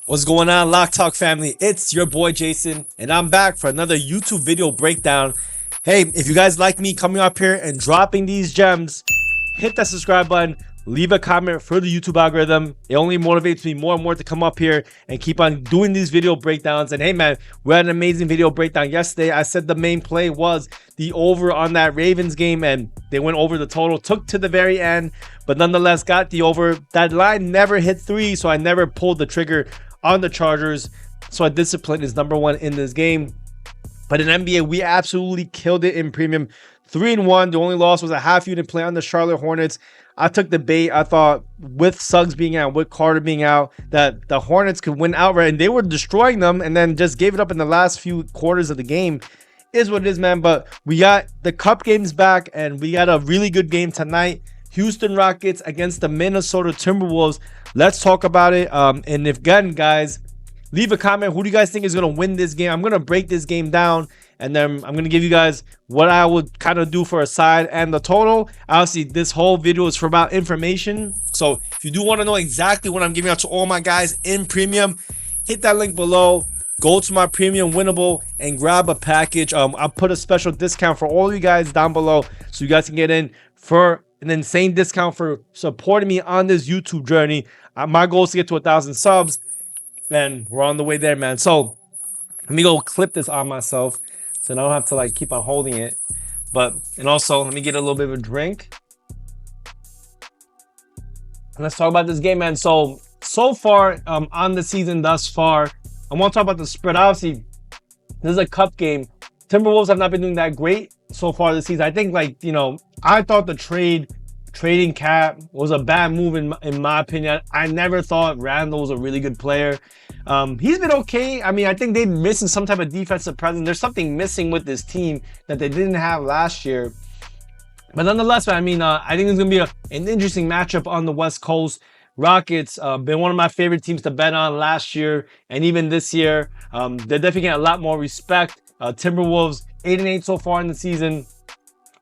What's going on, Lock Talk family? It's your boy Jason, and I'm back for another YouTube video breakdown. Hey, if you guys like me coming up here and dropping these gems, hit that subscribe button, leave a comment for the YouTube algorithm. It only motivates me more and more to come up here and keep on doing these video breakdowns. And hey man, we had an amazing video breakdown yesterday. I said the main play was the over on that Ravens game, and they went over the total, took to the very end, but nonetheless got the over. That line never hit 3, so I never pulled the trigger on the Chargers. So discipline is number one in this game. But in NBA, we absolutely killed it in premium. 3-1. The only loss was a half unit play on the Charlotte Hornets. I took the bait. I thought with Suggs being out, with Carter being out, that the Hornets could win outright, and they were destroying them and then just gave it up in the last few quarters of the game. Is what it is, man. But we got the Cup games back, and we got a really good game tonight. Houston Rockets against the Minnesota Timberwolves. Let's talk about it. And if again, guys, leave a comment. Who do you guys think is going to win this game? I'm going to break this game down, and then I'm going to give you guys what I would kind of do for a side and the total. Obviously, this whole video is for about information. So if you do want to know exactly what I'm giving out to all my guys in premium, hit that link below. Go to my premium winnable and grab a package. I'll put a special discount for all you guys down below, so you guys can get in for an insane discount for supporting me on this YouTube journey. My goal is to get to 1,000 subs, and we're on the way there, man. So let me go clip this on myself so I don't have to like keep on holding it. And also let me get a little bit of a drink. And let's talk about this game, man. So far on the season thus far, I want to talk about the spread. Obviously, this is a cup game. Timberwolves have not been doing that great so far this season. I think, like, you know, I thought the trading Cat was a bad move in my opinion. I never thought Randall was a really good player. He's been okay. I mean, I think they're missing some type of defensive presence. There's something missing with this team that they didn't have last year. But nonetheless, man, I mean, I think it's going to be an interesting matchup on the West Coast. Rockets been one of my favorite teams to bet on last year and even this year. They're definitely getting a lot more respect. Timberwolves 8-8 so far in the season,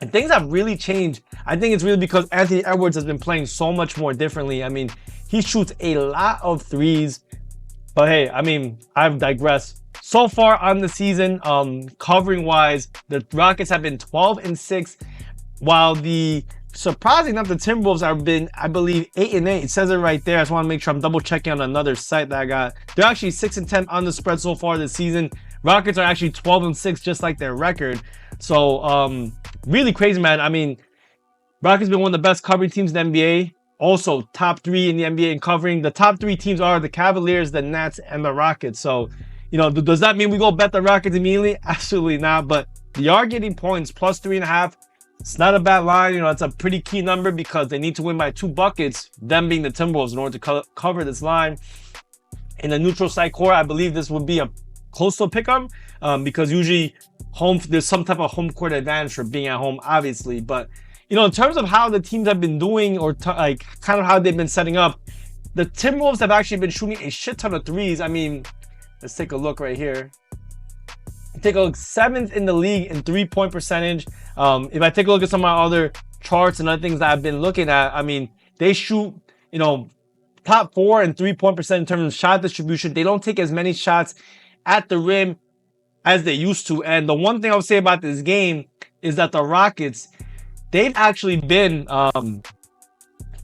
and things have really changed. I think it's really because Anthony Edwards has been playing so much more differently. I mean, he shoots a lot of threes, but hey, I mean, I've digressed. So far on the season, covering wise, the Rockets have been 12-6, while the surprising enough, the Timberwolves have been, I believe, 8-8. It says it right there. I just want to make sure I'm double checking on another site that I got. They're actually 6-10 on the spread so far this season. Rockets are actually 12-6, just like their record. So really crazy, man. I mean, Rockets been one of the best covering teams in the NBA. Also top 3 in the NBA in covering. The top 3 teams are the Cavaliers, the Nets, and the Rockets. So, you know, does that mean we go bet the Rockets immediately? Absolutely not. But they are getting points, plus 3.5. It's not a bad line. You know, it's a pretty key number because they need to win by 2 buckets, them being the Timberwolves, in order to cover this line. In the neutral site court, I believe this would be a close to a pick-up because usually there's some type of home court advantage for being at home, obviously. But, you know, in terms of how the teams have been doing, or like kind of how they've been setting up, the Timberwolves have actually been shooting a shit ton of threes. I mean, let's take a look right here. Take a look, 7th in the league in 3-point percentage. If I take a look at some of my other charts and other things that I've been looking at, I mean, they shoot, you know, top 4 in 3-point percent in terms of shot distribution. They don't take as many shots at the rim as they used to. And the one thing I would say about this game is that the Rockets, they've actually been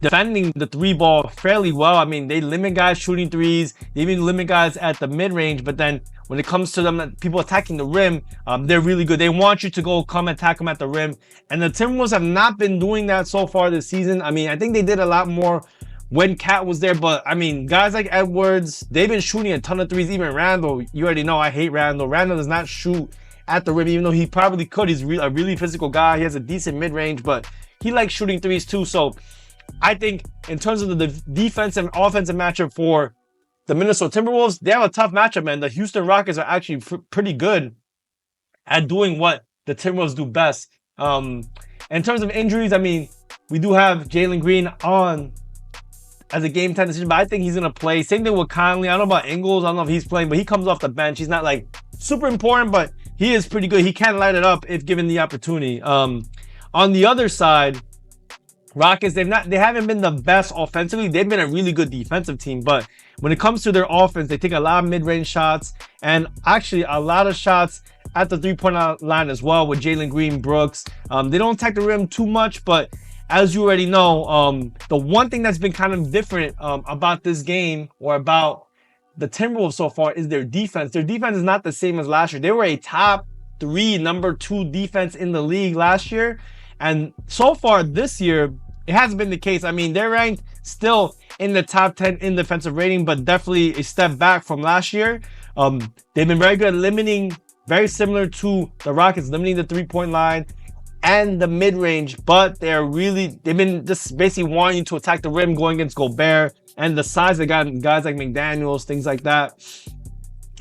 defending the 3-ball fairly well. I mean, they limit guys shooting threes. They even limit guys at the mid-range. But then when it comes to them, people attacking the rim, they're really good. They want you to come attack them at the rim. And the Timberwolves have not been doing that so far this season. I mean, I think they did a lot more when Cat was there. But, I mean, guys like Edwards, they've been shooting a ton of threes. Even Randall, you already know I hate Randall. Randall does not shoot at the rim, even though he probably could. He's a really physical guy. He has a decent mid-range, but he likes shooting threes too. So I think in terms of the defensive and offensive matchup for the Minnesota Timberwolves, they have a tough matchup, man. The Houston Rockets are actually pretty good at doing what the Timberwolves do best. In terms of injuries, I mean, we do have Jalen Green on as a game time decision, but I think he's going to play. Same thing with Conley. I don't know about Ingles. I don't know if he's playing, but he comes off the bench. He's not like super important, but he is pretty good. He can light it up if given the opportunity. On the other side, Rockets, they haven't been the best offensively. They've been a really good defensive team, but when it comes to their offense, they take a lot of mid-range shots and actually a lot of shots at the three-point line as well with Jalen Green, Brooks. They don't attack the rim too much, but as you already know, the one thing that's been kind of different about this game or about the Timberwolves so far is their defense. Their defense is not the same as last year. They were a top 3, number 2 defense in the league last year. And so far this year, it hasn't been the case. I mean, they're ranked still in the top 10 in defensive rating, but definitely a step back from last year. They've been very good at limiting, very similar to the Rockets, limiting the three-point line and the mid-range, but they've been just basically wanting you to attack the rim, going against Gobert and the size of guys like McDaniels, things like that.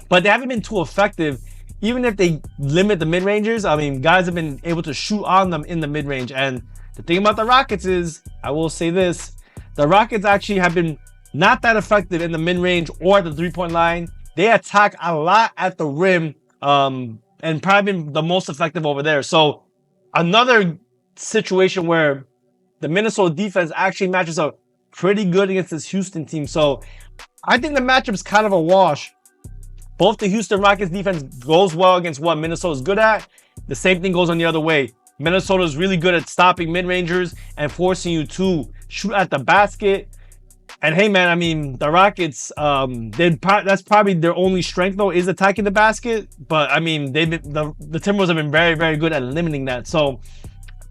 But they haven't been too effective. Even if they limit the mid-rangers, I mean, guys have been able to shoot on them in the mid-range. And the thing about the Rockets is, I will say this, the Rockets actually have been not that effective in the mid-range or the three-point line. They attack a lot at the rim, and probably been the most effective over there. So another situation where the Minnesota defense actually matches up pretty good against this Houston team. So I think the matchup's kind of a wash. Both the Houston Rockets defense goes well against what Minnesota's good at. The same thing goes on the other way. Minnesota is really good at stopping mid-rangers and forcing you to shoot at the basket. And hey, man, I mean, the Rockets, that's probably their only strength, though, is attacking the basket. But I mean, the Timberwolves have been very, very good at limiting that. So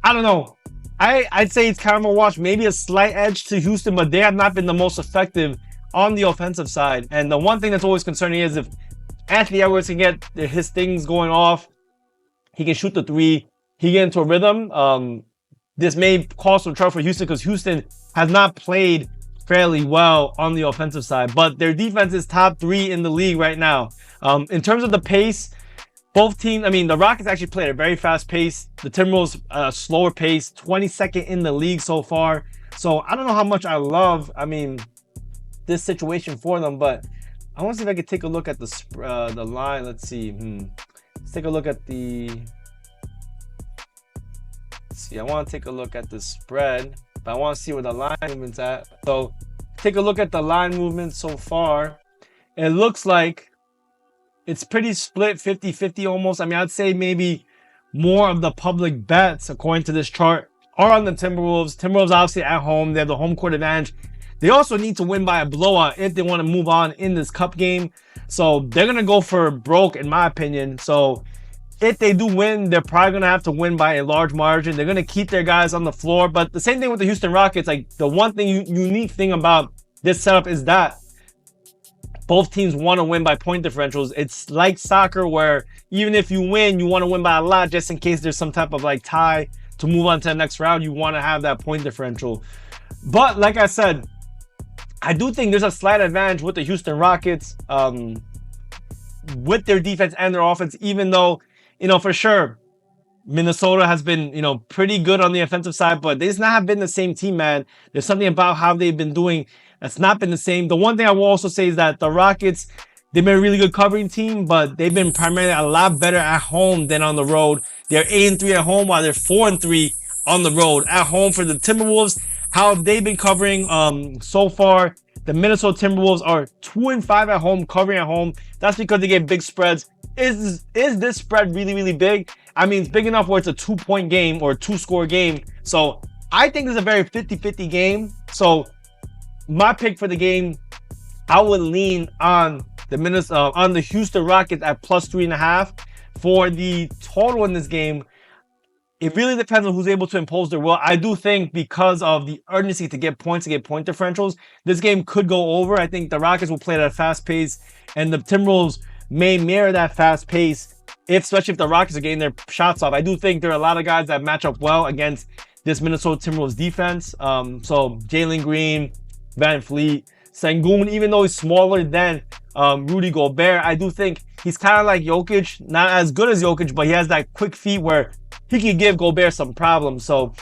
I don't know. I'd say it's kind of a wash, maybe a slight edge to Houston, but they have not been the most effective on the offensive side. And the one thing that's always concerning is if Anthony Edwards can get his things going off, he can shoot the three, he get into a rhythm. This may cause some trouble for Houston because Houston has not played fairly well on the offensive side, but their defense is top 3 in the league right now. In terms of the pace, both teams, I mean, the Rockets actually played at a very fast pace. The Timberwolves, slower pace, 22nd in the league so far. So I don't know how much I love, this situation for them, but I want to see if I could take a look at the line. Let's see. Let's take a look at the. Let's see, I want to take a look at the spread, but I want to see where the line movement's at. So take a look at the line movement so far. It looks like it's pretty split, 50-50 almost. I mean, I'd say maybe more of the public bets, according to this chart, are on the Timberwolves. Timberwolves obviously at home. They have the home court advantage. They also need to win by a blowout if they want to move on in this cup game. So they're going to go for broke, in my opinion. So if they do win, they're probably going to have to win by a large margin. They're going to keep their guys on the floor. But the same thing with the Houston Rockets. Like, the one thing unique thing about this setup is that both teams want to win by point differentials. It's like soccer where even if you win, you want to win by a lot just in case there's some type of like tie to move on to the next round. You want to have that point differential. But like I said, I do think there's a slight advantage with the Houston Rockets with their defense and their offense, even though, for sure, Minnesota has been, pretty good on the offensive side, but they just not have been the same team, man. There's something about how they've been doing that's not been the same. The one thing I will also say is that the Rockets, they've been a really good covering team, but they've been primarily a lot better at home than on the road. They're 8-3 at home while they're 4-3 on the road. At home for the Timberwolves, how they've been covering so far, the Minnesota Timberwolves are 2-5 at home, covering at home. That's because they get big spreads. Is this spread really, really big? I mean, it's big enough where it's a 2-point game or a 2-score game. So I think this is a very 50-50 game. So my pick for the game, I would lean on the Houston Rockets at plus 3.5. For the total in this game, it really depends on who's able to impose their will. I do think because of the urgency to get points, to get point differentials, this game could go over. I think the Rockets will play at a fast pace, and the Timberwolves may mirror that fast pace, especially if the Rockets are getting their shots off. I do think there are a lot of guys that match up well against this Minnesota Timberwolves defense. So Jalen Green, Van Fleet, Sengun, even though he's smaller than Rudy Gobert, I do think he's kind of like Jokic, not as good as Jokic, but he has that quick feet where he can give Gobert some problems. So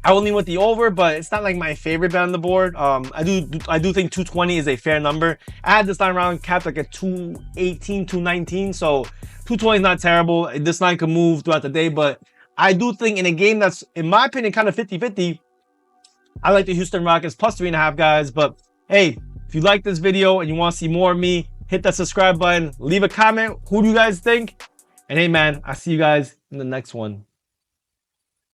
I will lean with the over, but it's not like my favorite bet on the board. I do think 220 is a fair number. I had this line around capped like at 218, 219, so 220 is not terrible. This line can move throughout the day, but I do think in a game that's, in my opinion, kind of 50-50, I like the Houston Rockets plus 3.5, guys. But hey, if you like this video and you want to see more of me, hit that subscribe button, leave a comment. Who do you guys think? And hey, man, I'll see you guys in the next one.